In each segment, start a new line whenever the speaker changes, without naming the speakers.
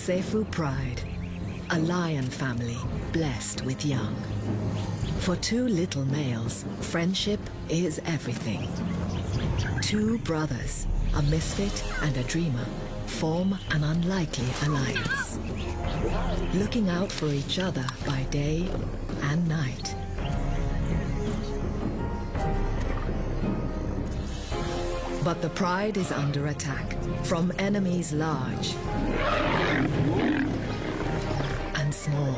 Nsefu pride, a lion family blessed with young. For two little males, friendship is everything. Two brothers, a misfit and a dreamer, form an unlikely alliance, looking out for each other by day and night. But the pride is under attack from enemies large and small.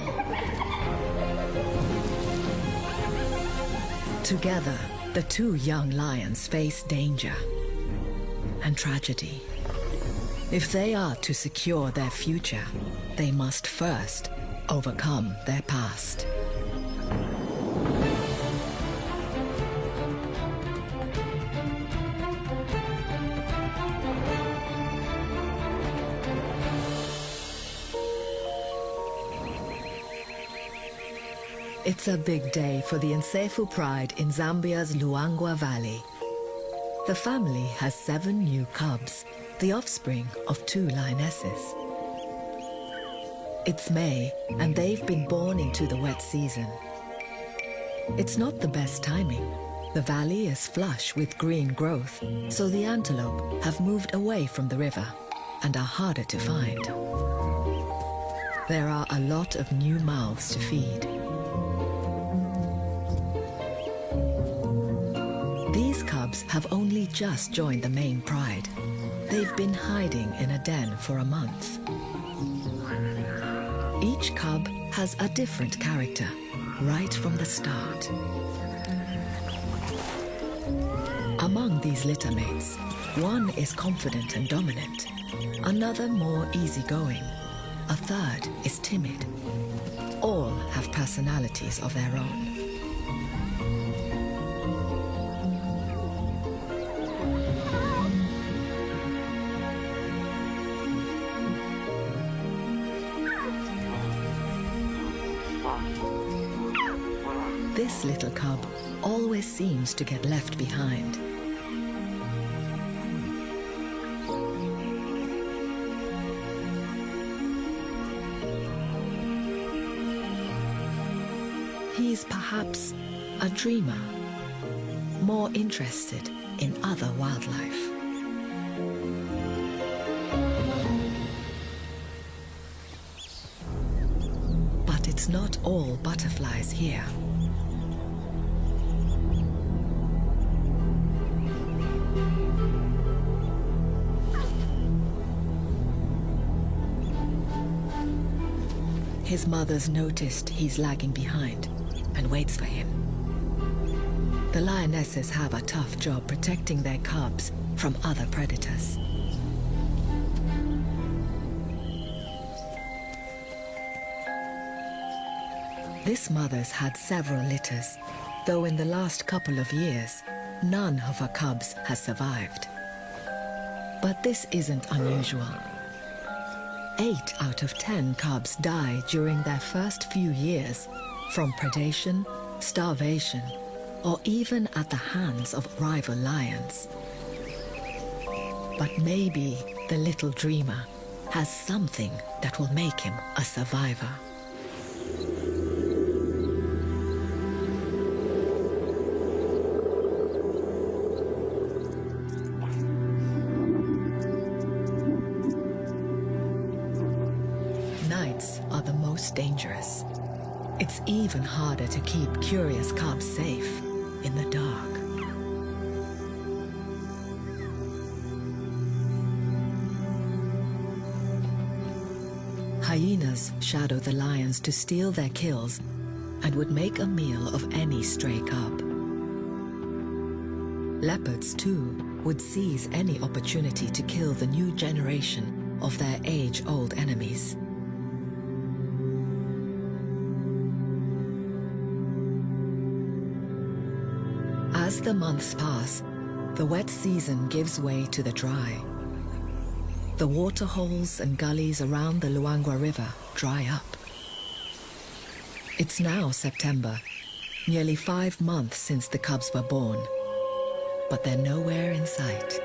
Together, the two young lions face danger and tragedy. If they are to secure their future, they must first overcome their past. It's a big day for the Nsefu pride in Zambia's Luangwa Valley. The family has 7 new cubs, the offspring of 2 lionesses. It's May, and they've been born into the wet season. It's not the best timing. The valley is flush with green growth, so the antelope have moved away from the river and are harder to find. There are a lot of new mouths to feed. These cubs have only just joined the main pride. They've been hiding in a den for a month. Each cub has a different character right from the start. Among these littermates, one is confident and dominant, another more easygoing, a third is timid. All have personalities of their own. This little cub always seems to get left behind. He's perhaps a dreamer, more interested in other wildlife. But it's not all butterflies here. His mother's noticed he's lagging behind and waits for him. The lionesses have a tough job protecting their cubs from other predators. This mother's had several litters, though in the last couple of years, none of her cubs has survived. But this isn't unusual. 8 out of 10 cubs die during their first few years from predation, starvation, or even at the hands of rival lions. But maybe the little dreamer has something that will make him a survivor. Nights are the most dangerous. It's even harder to keep curious cubs safe in the dark. Hyenas shadow the lions to steal their kills and would make a meal of any stray cub. Leopards, too, would seize any opportunity to kill the new generation of their age-old enemies. As the months pass, the wet season gives way to the dry. The waterholes and gullies around the Luangwa River dry up. It's now September, nearly 5 months since the cubs were born, but they're nowhere in sight.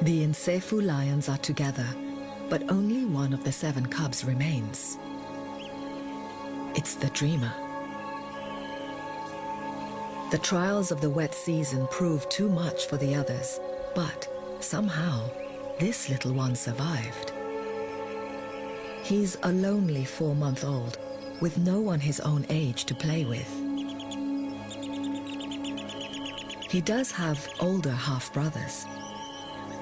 The Nsefu lions are together, but only one of the 7 cubs remains. It's the dreamer. The trials of the wet season proved too much for the others, but somehow, this little one survived. He's a lonely 4-month-old, with no one his own age to play with. He does have older half-brothers.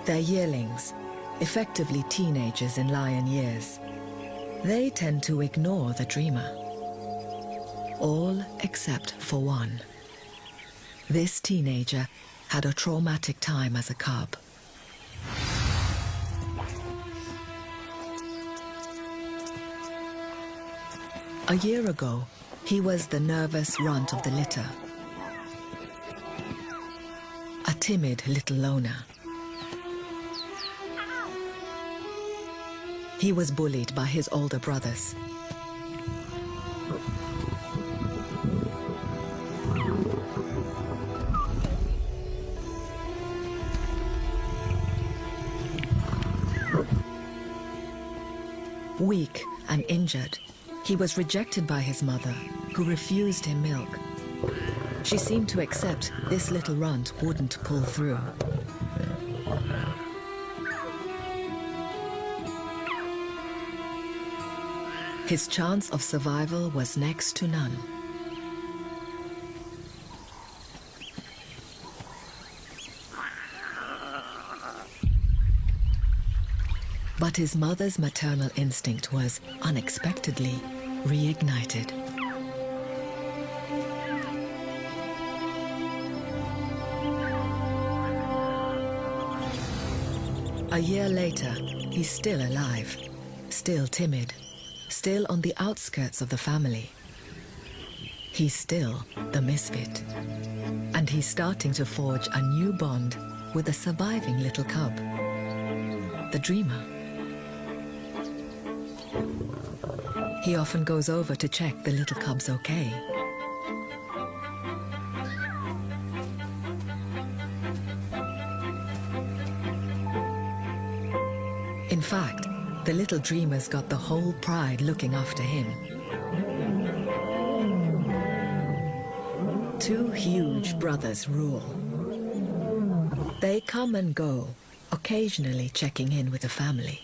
They're yearlings, effectively teenagers in lion years. They tend to ignore the dreamer. All except for one. This teenager had a traumatic time as a cub. A year ago, he was the nervous runt of the litter. A timid little loner. He was bullied by his older brothers. Weak and injured, he was rejected by his mother, who refused him milk. She seemed to accept this little runt wouldn't pull through. His chance of survival was next to none. But his mother's maternal instinct was unexpectedly reignited. A year later, he's still alive, still timid, still on the outskirts of the family. He's still the misfit. And he's starting to forge a new bond with a surviving little cub, the dreamer. He often goes over to check the little cub's okay. In fact, the little dreamer's got the whole pride looking after him. 2 huge brothers rule. They come and go, occasionally checking in with the family.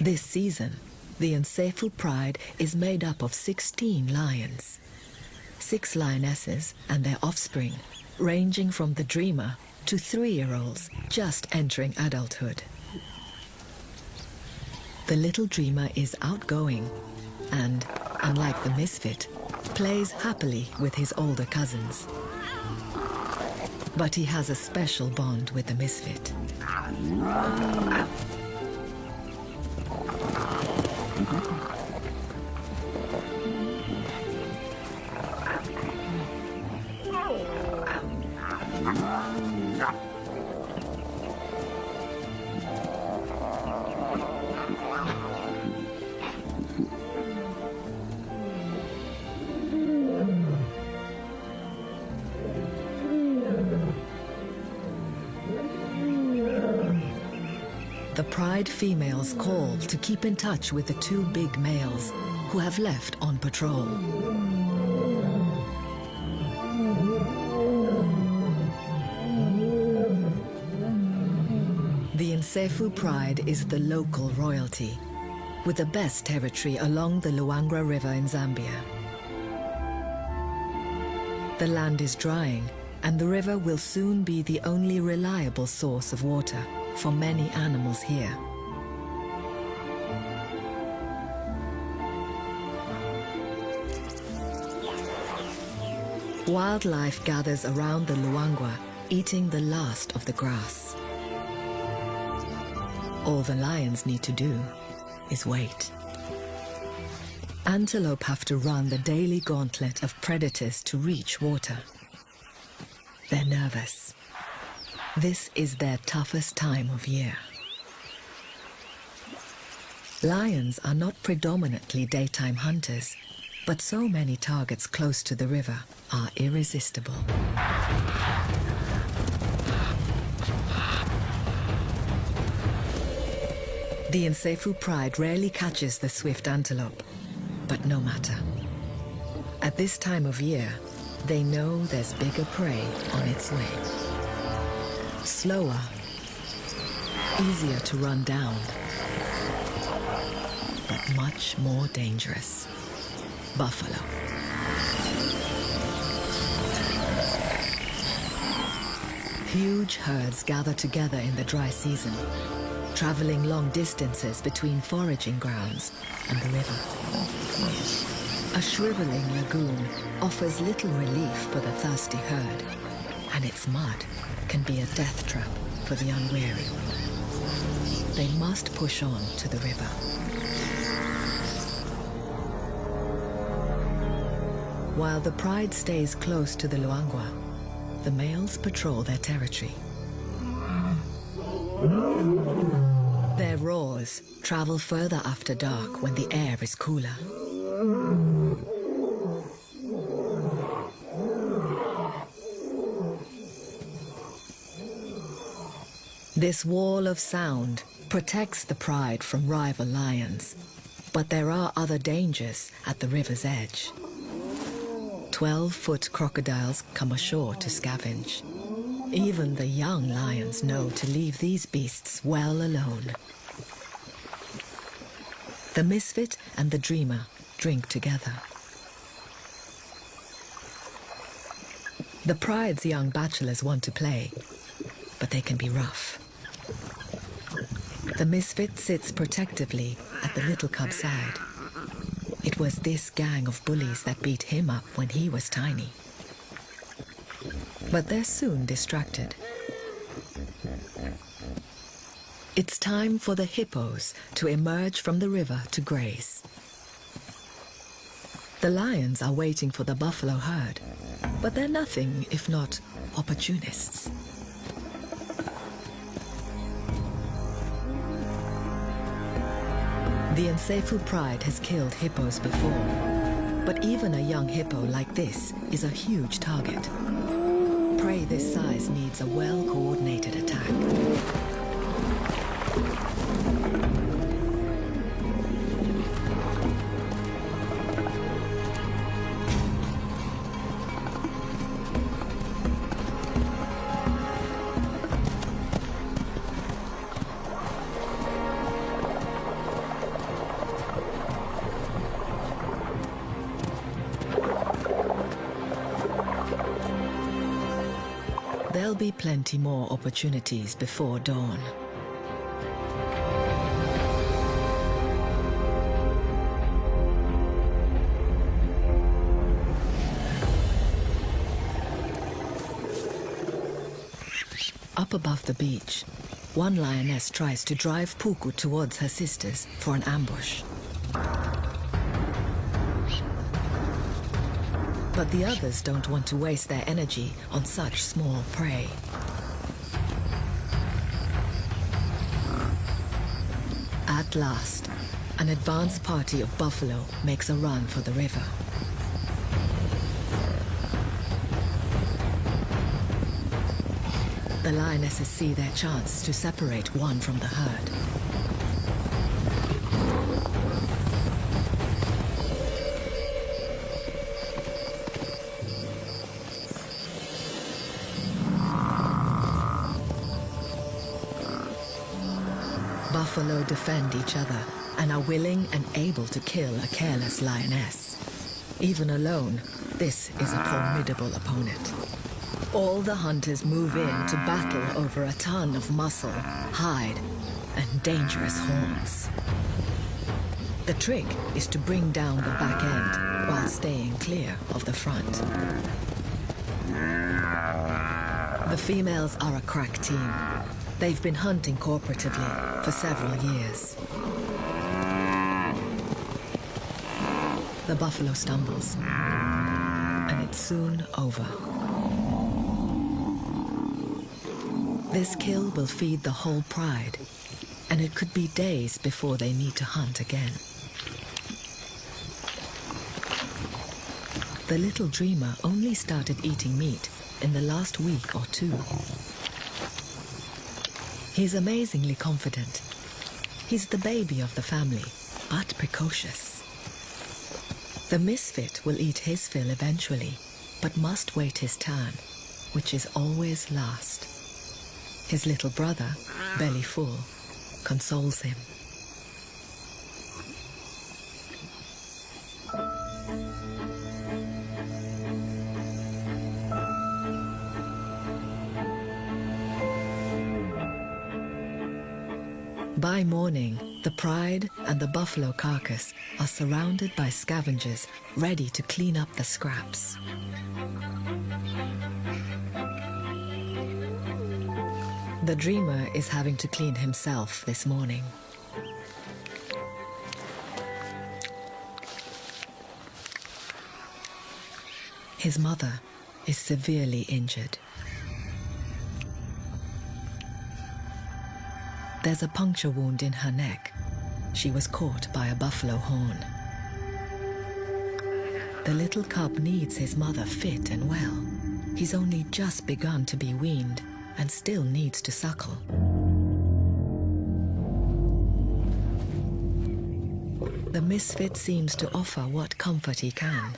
This season, the Nsefu pride is made up of 16 lions. 6 lionesses and their offspring, ranging from the dreamer to 3-year-olds just entering adulthood. The little dreamer is outgoing and, unlike the misfit, plays happily with his older cousins. But he has a special bond with the misfit. The pride females call to keep in touch with the 2 big males who have left on patrol. The Nsefu pride is the local royalty, with the best territory along the Luangwa River in Zambia. The land is drying, and the river will soon be the only reliable source of water for many animals here. Wildlife gathers around the Luangwa, eating the last of the grass. All the lions need to do is wait. Antelope have to run the daily gauntlet of predators to reach water. They're nervous. This is their toughest time of year. Lions are not predominantly daytime hunters, but so many targets close to the river are irresistible. The Nsefu pride rarely catches the swift antelope, but no matter. At this time of year, they know there's bigger prey on its way. Slower, easier to run down, but much more dangerous. Buffalo. Huge herds gather together in the dry season, traveling long distances between foraging grounds and the river. A shriveling lagoon offers little relief for the thirsty herd, and its mud can be a death trap for the unwary. They must push on to the river. While the pride stays close to the Luangwa, the males patrol their territory. Their roars travel further after dark when the air is cooler. This wall of sound protects the pride from rival lions, but there are other dangers at the river's edge. 12-foot crocodiles come ashore to scavenge. Even the young lions know to leave these beasts well alone. The Misfit and the Dreamer drink together. The pride's young bachelors want to play, but they can be rough. The Misfit sits protectively at the little cub's side. It was this gang of bullies that beat him up when he was tiny. But they're soon distracted. It's time for the hippos to emerge from the river to graze. The lions are waiting for the buffalo herd, but they're nothing if not opportunists. The Nsefu pride has killed hippos before, but even a young hippo like this is a huge target. Prey this size needs a well-coordinated attack. There'll be plenty more opportunities before dawn. Up above the beach, one lioness tries to drive Puku towards her sisters for an ambush. But the others don't want to waste their energy on such small prey. At last, an advance party of buffalo makes a run for the river. The lionesses see their chance to separate one from the herd. Buffalo defend each other and are willing and able to kill a careless lioness. Even alone, this is a formidable opponent. All the hunters move in to battle over a ton of muscle, hide, and dangerous horns. The trick is to bring down the back end while staying clear of the front. The females are a crack team. They've been hunting cooperatively for several years. The buffalo stumbles, and it's soon over. This kill will feed the whole pride, and it could be days before they need to hunt again. The little dreamer only started eating meat in the last week or two. He's amazingly confident. He's the baby of the family, but precocious. The Misfit will eat his fill eventually, but must wait his turn, which is always last. His little brother, belly full, consoles him. By morning, the pride and the buffalo carcass are surrounded by scavengers ready to clean up the scraps. The dreamer is having to clean himself this morning. His mother is severely injured. There's a puncture wound in her neck. She was caught by a buffalo horn. The little cub needs his mother fit and well. He's only just begun to be weaned and still needs to suckle. The Misfit seems to offer what comfort he can.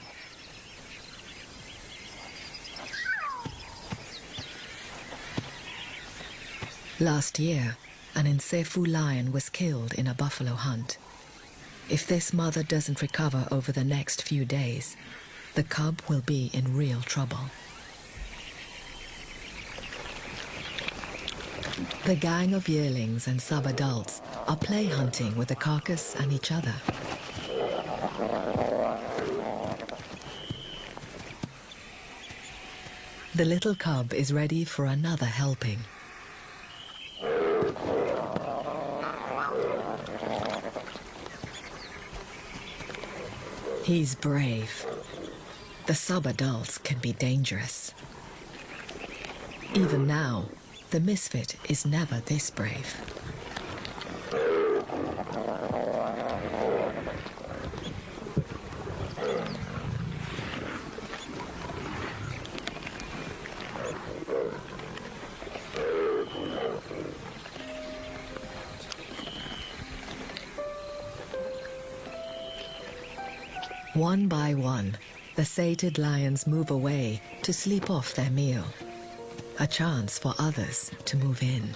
Last year, an Nsefu lion was killed in a buffalo hunt. If this mother doesn't recover over the next few days, the cub will be in real trouble. The gang of yearlings and sub-adults are play hunting with the carcass and each other. The little cub is ready for another helping. He's brave. The sub-adults can be dangerous. Even now, the Misfit is never this brave. One by one, the sated lions move away to sleep off their meal. A chance for others to move in.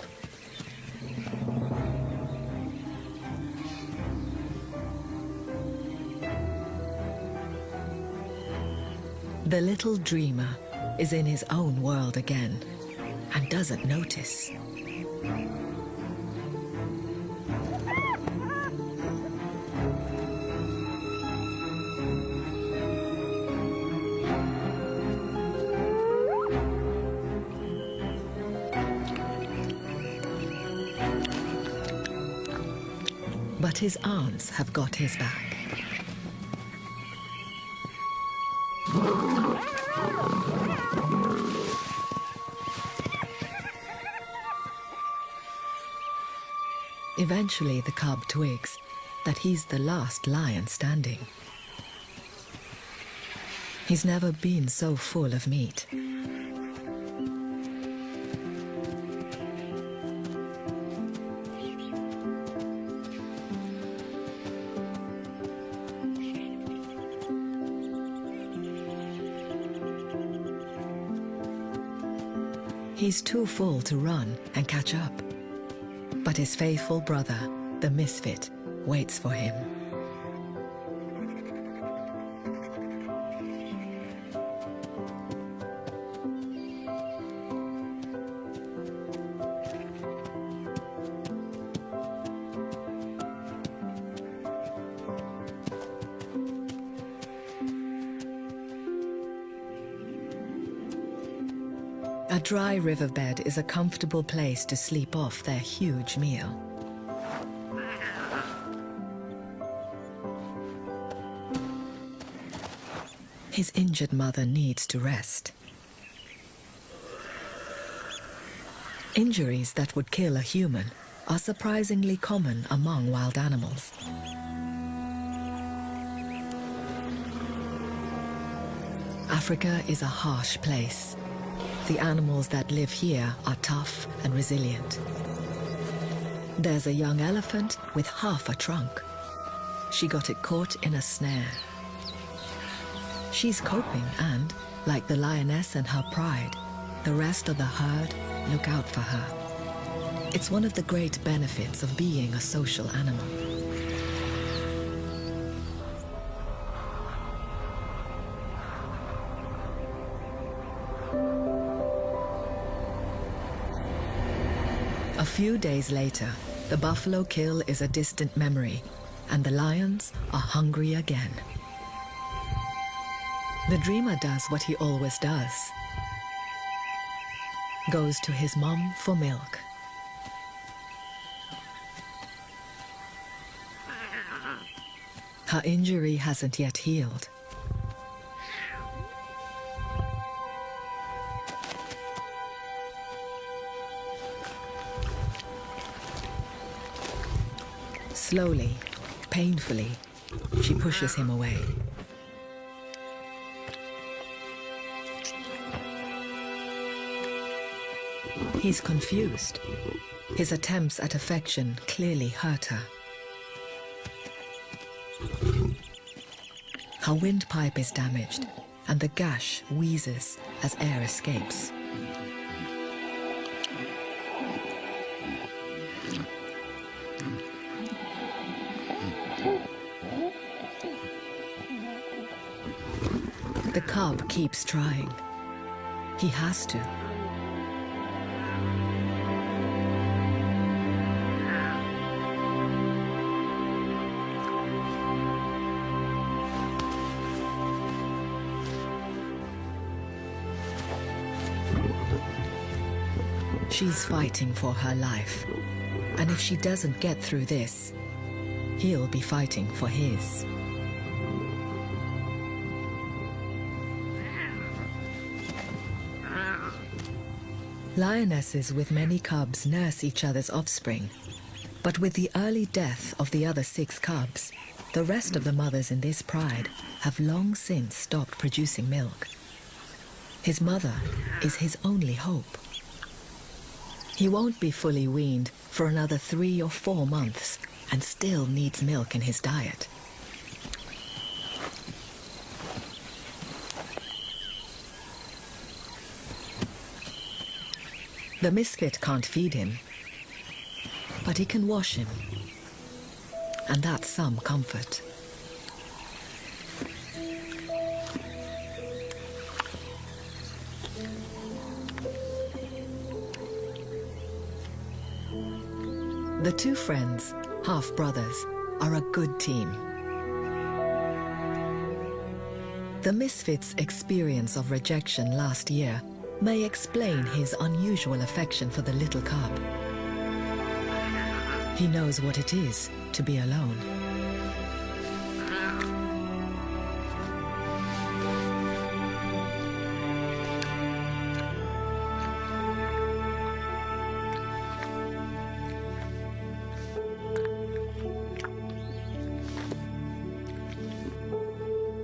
The little dreamer is in his own world again and doesn't notice. But his aunts have got his back. Eventually the cub twigs that he's the last lion standing. He's never been so full of meat. He's too full to run and catch up. But his faithful brother, the Misfit, waits for him. A dry riverbed is a comfortable place to sleep off their huge meal. His injured mother needs to rest. Injuries that would kill a human are surprisingly common among wild animals. Africa is a harsh place. The animals that live here are tough and resilient. There's a young elephant with half a trunk. She got it caught in a snare. She's coping and, like the lioness and her pride, the rest of the herd look out for her. It's one of the great benefits of being a social animal. A few days later, the buffalo kill is a distant memory, and the lions are hungry again. The dreamer does what he always does. Goes to his mom for milk. Her injury hasn't yet healed. Slowly, painfully, she pushes him away. He's confused. His attempts at affection clearly hurt her. Her windpipe is damaged, and the gash wheezes as air escapes. The cub keeps trying. He has to. She's fighting for her life, and if she doesn't get through this, he'll be fighting for his. Lionesses with many cubs nurse each other's offspring, but with the early death of the other 6 cubs, the rest of the mothers in this pride have long since stopped producing milk. His mother is his only hope. He won't be fully weaned for another 3 or 4 months and still needs milk in his diet. The Misfit can't feed him, but he can wash him, and that's some comfort. The 2 friends, half-brothers, are a good team. The Misfit's experience of rejection last year may explain his unusual affection for the little cub. He knows what it is to be alone.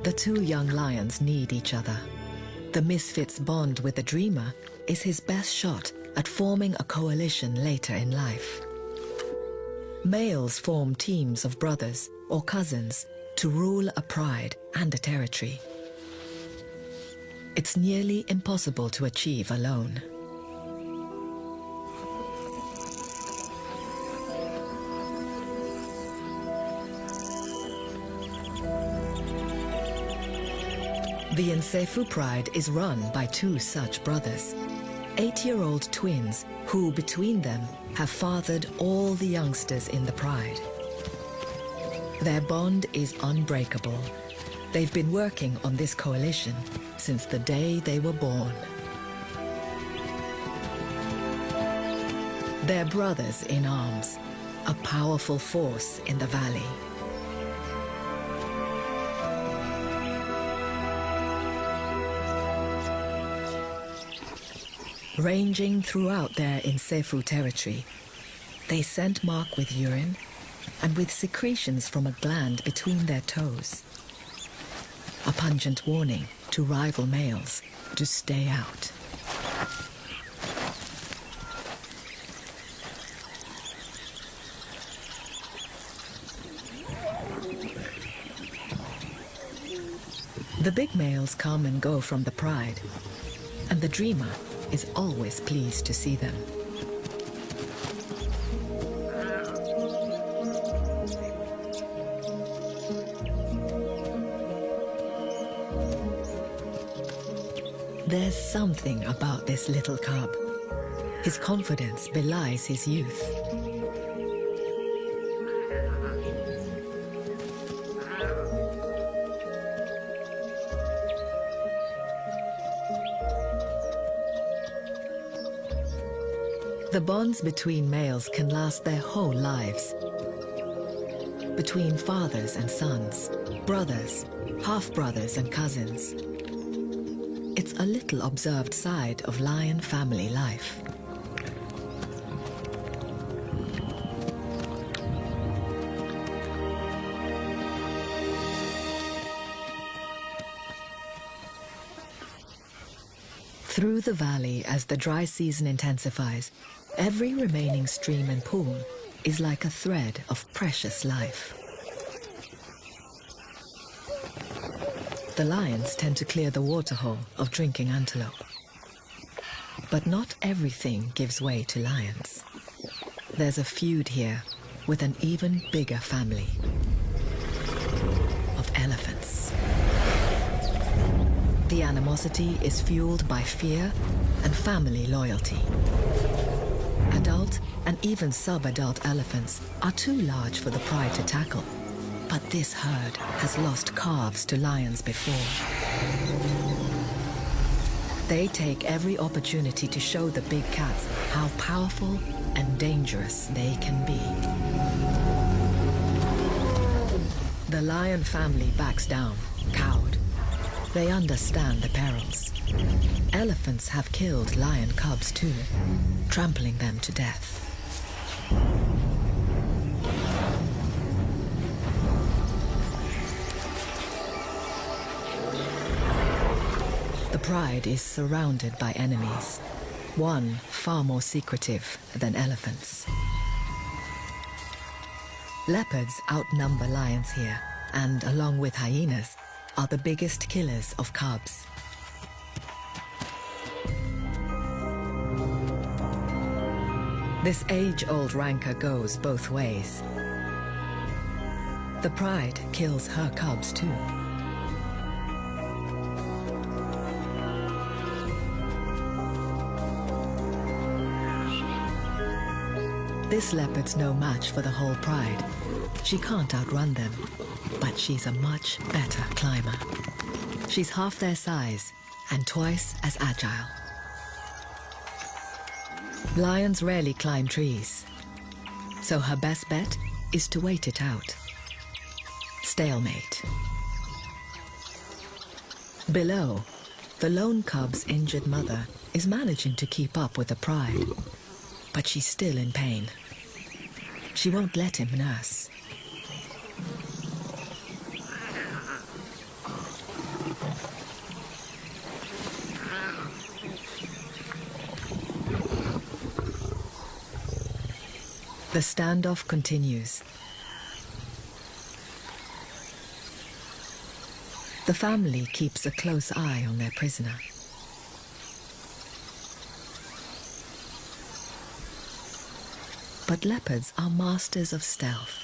The 2 young lions need each other. The Misfit's bond with the dreamer is his best shot at forming a coalition later in life. Males form teams of brothers or cousins to rule a pride and a territory. It's nearly impossible to achieve alone. The Nsefu pride is run by 2 such brothers, 8-year-old twins who, between them, have fathered all the youngsters in the pride. Their bond is unbreakable. They've been working on this coalition since the day they were born. They're brothers in arms, a powerful force in the valley. Ranging throughout their Nsefu territory, they scent mark with urine and with secretions from a gland between their toes. A pungent warning to rival males to stay out. The big males come and go from the pride, and the dreamer is always pleased to see them. There's something about this little cub. His confidence belies his youth. The bonds between males can last their whole lives. Between fathers and sons, brothers, half-brothers and cousins. It's a little observed side of lion family life. Through the valley, as the dry season intensifies, every remaining stream and pool is like a thread of precious life. The lions tend to clear the waterhole of drinking antelope. But not everything gives way to lions. There's a feud here with an even bigger family of elephants. The animosity is fueled by fear and family loyalty. Adult and even sub-adult elephants are too large for the pride to tackle. But this herd has lost calves to lions before. They take every opportunity to show the big cats how powerful and dangerous they can be. The lion family backs down, cowed. They understand the perils. Elephants have killed lion cubs too, trampling them to death. The pride is surrounded by enemies, one far more secretive than elephants. Leopards outnumber lions here, and along with hyenas, are the biggest killers of cubs. This age-old rancor goes both ways. The pride kills her cubs too. This leopard's no match for the whole pride. She can't outrun them, but she's a much better climber. She's half their size and twice as agile. Lions rarely climb trees, so her best bet is to wait it out. Stalemate. Below, the lone cub's injured mother is managing to keep up with the pride. But she's still in pain. She won't let him nurse. The standoff continues. The family keeps a close eye on their prisoner. But leopards are masters of stealth.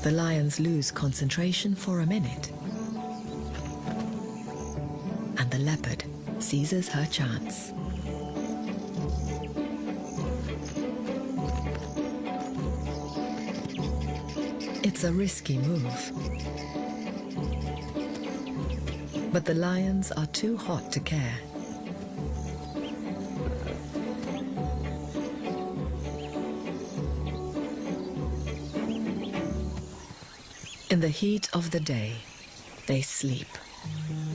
The lions lose concentration for a minute, and the leopard seizes her chance. It's a risky move, but the lions are too hot to care. In the heat of the day, they sleep.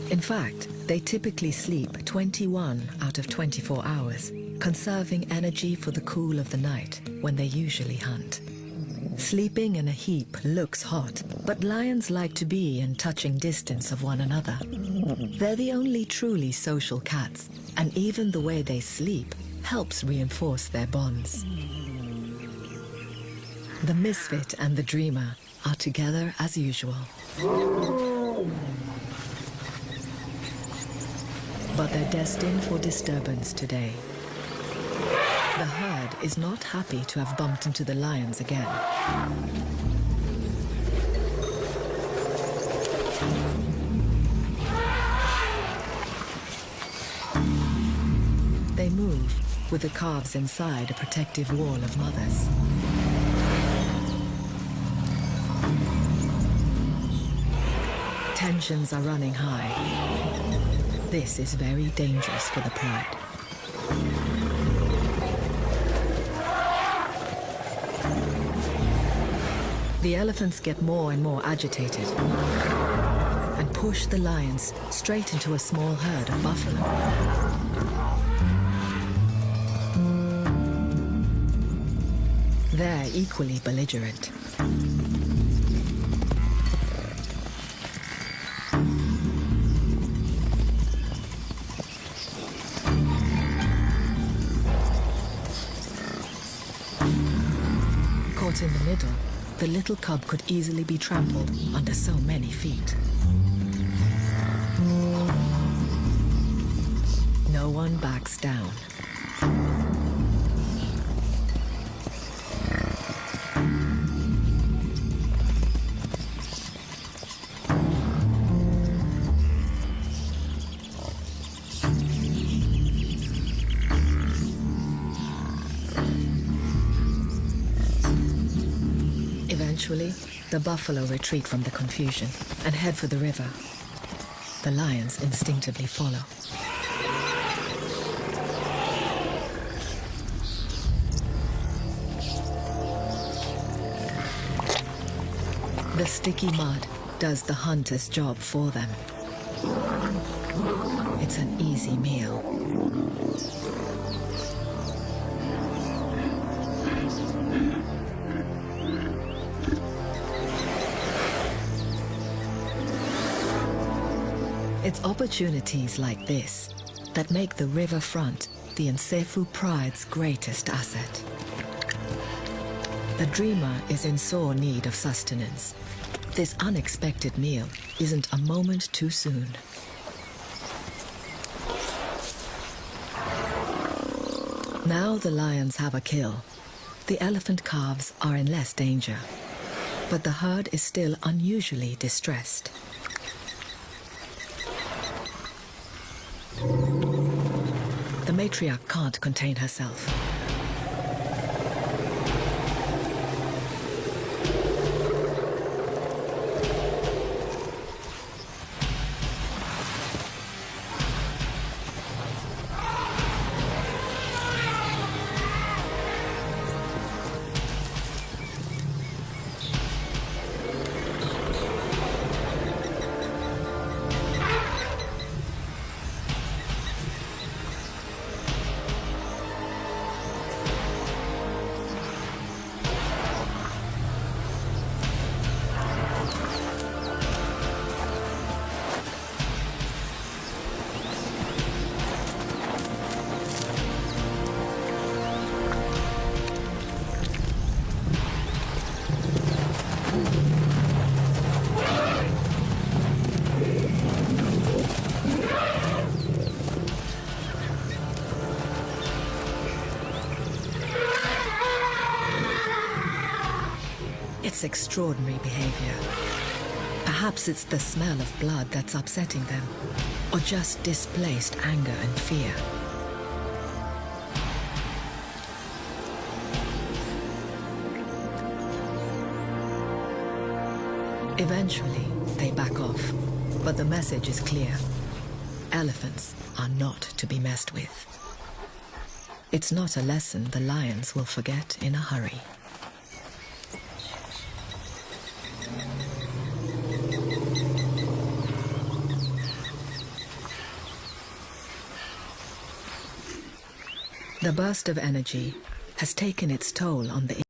In fact, they typically sleep 21 out of 24 hours, conserving energy for the cool of the night when they usually hunt. Sleeping in a heap looks hot, but lions like to be in touching distance of one another. They're the only truly social cats, and even the way they sleep helps reinforce their bonds. The Misfit and the Dreamer are together as usual. But they're destined for disturbance today. The herd is not happy to have bumped into the lions again. They move, with the calves inside a protective wall of mothers. Tensions are running high. This is very dangerous for the pride. The elephants get more and more agitated and push the lions straight into a small herd of buffalo. They're equally belligerent. Caught in the middle, the little cub could easily be trampled under so many feet. No one backs down. Eventually, the buffalo retreat from the confusion and head for the river. The lions instinctively follow. The sticky mud does the hunter's job for them. It's an easy meal. It's opportunities like this that make the riverfront the Nsefu pride's greatest asset. The dreamer is in sore need of sustenance. This unexpected meal isn't a moment too soon. Now the lions have a kill. The elephant calves are in less danger, but the herd is still unusually distressed. The matriarch can't contain herself. It's extraordinary behavior. Perhaps it's the smell of blood that's upsetting them, or just displaced anger and fear. Eventually, they back off, but the message is clear. Elephants are not to be messed with. It's not a lesson the lions will forget in a hurry. The burst of energy has taken its toll on the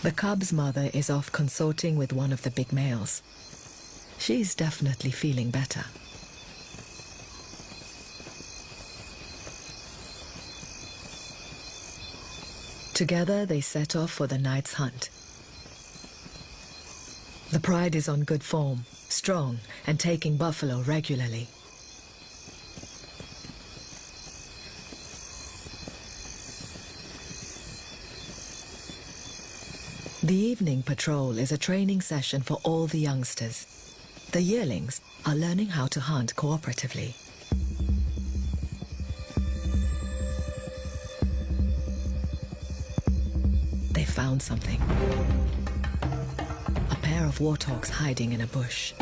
The cub's mother is off consorting with one of the big males. She's definitely feeling better. Together they set off for the night's hunt. The pride is on good form, strong, and taking buffalo regularly. The evening patrol is a training session for all the youngsters. The yearlings are learning how to hunt cooperatively. They found something. A pair of warthogs hiding in a bush.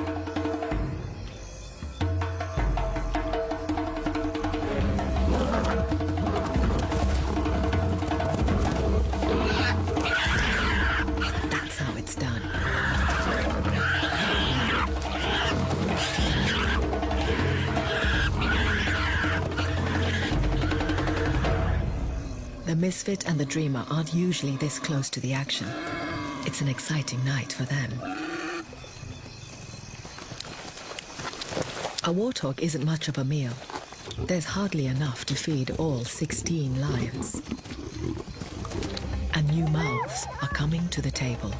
That's how it's done. The Misfit and the Dreamer aren't usually this close to the action. It's an exciting night for them. A warthog isn't much of a meal. There's hardly enough to feed all 16 lions. And new mouths are coming to the table.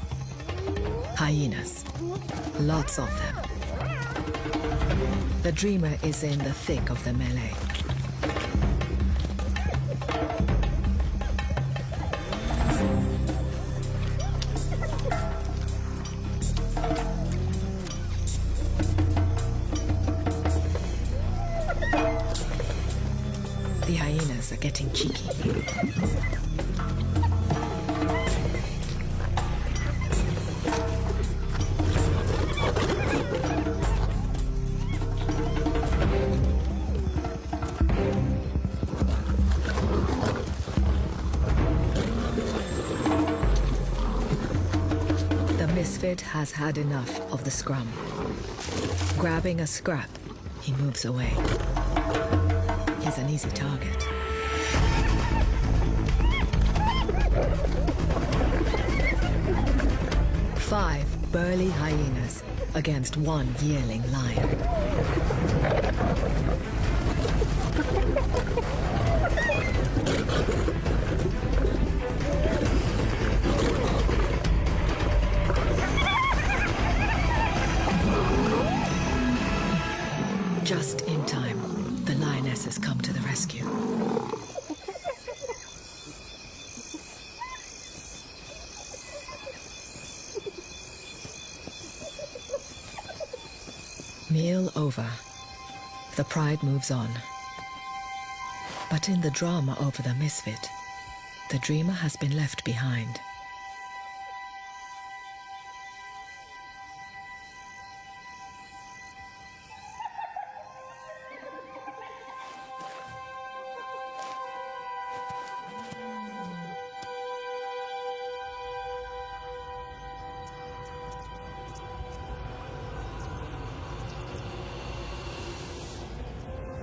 Hyenas. Lots of them. The Dreamer is in the thick of the melee. The hyenas are getting cheeky. The Misfit has had enough of the scrum. Grabbing a scrap, he moves away. He's an easy target. Five burly hyenas against one yearling lion. Just in time, the lionesses come to the rescue. Meal over. The pride moves on. But in the drama over the Misfit, the Dreamer has been left behind.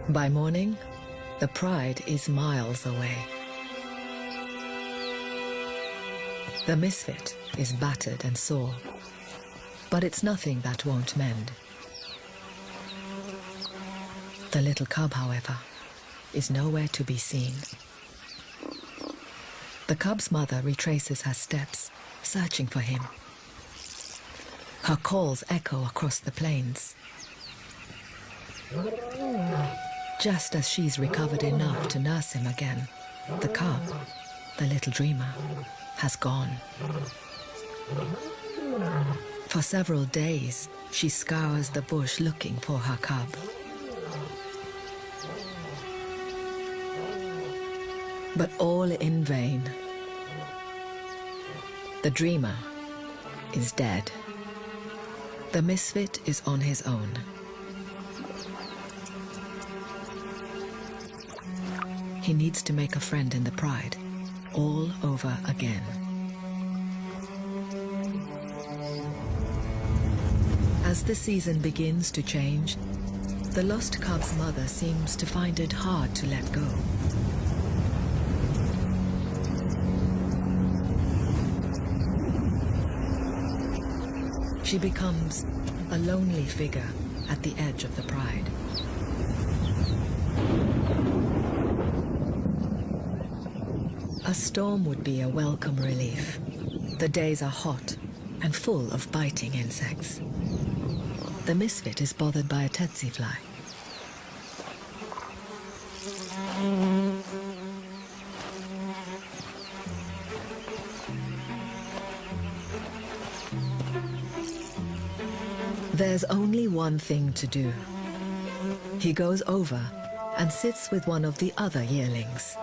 By morning, the pride is miles away. The Misfit is battered and sore, but it's nothing that won't mend. The little cub, however, is nowhere to be seen. The cub's mother retraces her steps, searching for him. Her calls echo across the plains. Just as she's recovered enough to nurse him again, the cub, the little Dreamer, has gone. For several days, she scours the bush looking for her cub. But all in vain. The Dreamer is dead. The Misfit is on his own. He needs to make a friend in the pride, all over again. As the season begins to change, the lost cub's mother seems to find it hard to let go. She becomes a lonely figure at the edge of the pride. A storm would be a welcome relief. The days are hot and full of biting insects. The Misfit is bothered by a tsetse fly. There's only one thing to do. He goes over and sits with one of the other yearlings.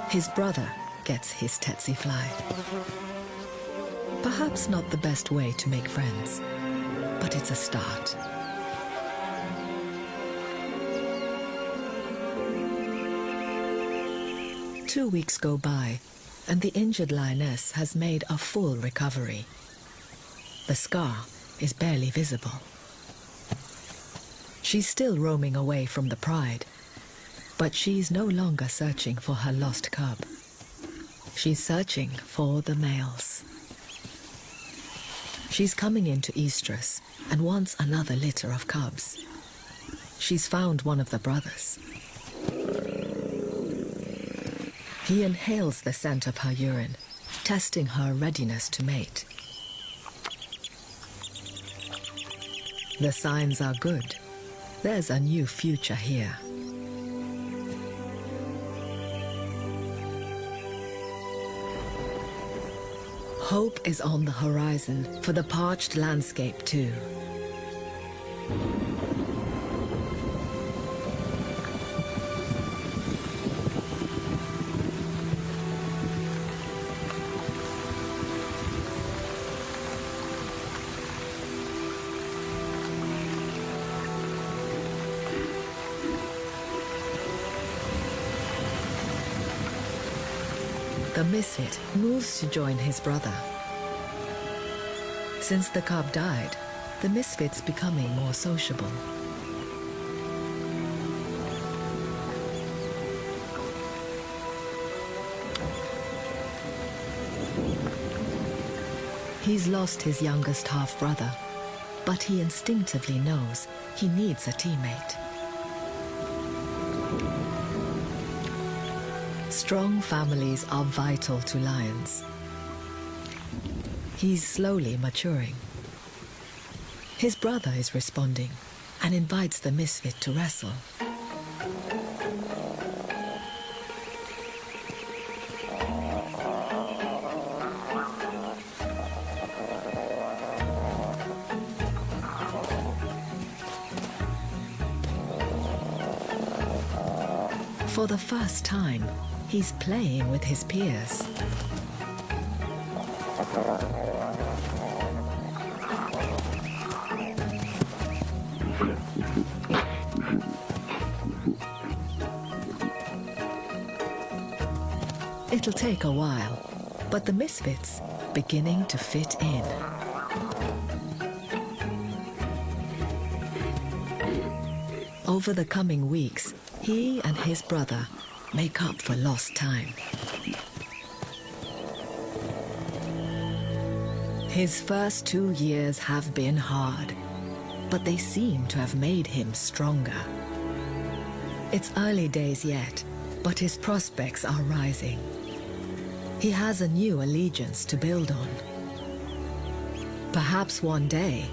His brother gets his tsetse fly. Perhaps not the best way to make friends, but it's a start. Two weeks go by, and the injured lioness has made a full recovery. The scar is barely visible. She's still roaming away from the pride, but she's no longer searching for her lost cub. She's searching for the males. She's coming into estrus and wants another litter of cubs. She's found one of the brothers. He inhales the scent of her urine, testing her readiness to mate. The signs are good. There's a new future here. Hope is on the horizon for the parched landscape too. The Misfit moves to join his brother. Since the cub died, the Misfit's becoming more sociable. He's lost his youngest half-brother, but he instinctively knows he needs a teammate. Strong families are vital to lions. He's slowly maturing. His brother is responding and invites the Misfit to wrestle. For the first time, he's playing with his peers. It'll take a while, but the Misfit's beginning to fit in. Over the coming weeks, he and his brother make up for lost time. His first 2 years have been hard, but they seem to have made him stronger. It's early days yet, but his prospects are rising. He has a new allegiance to build on. Perhaps one day,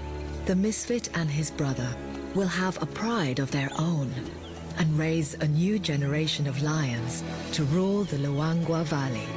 the Misfit and his brother will have a pride of their own and raise a new generation of lions to rule the Luangwa Valley.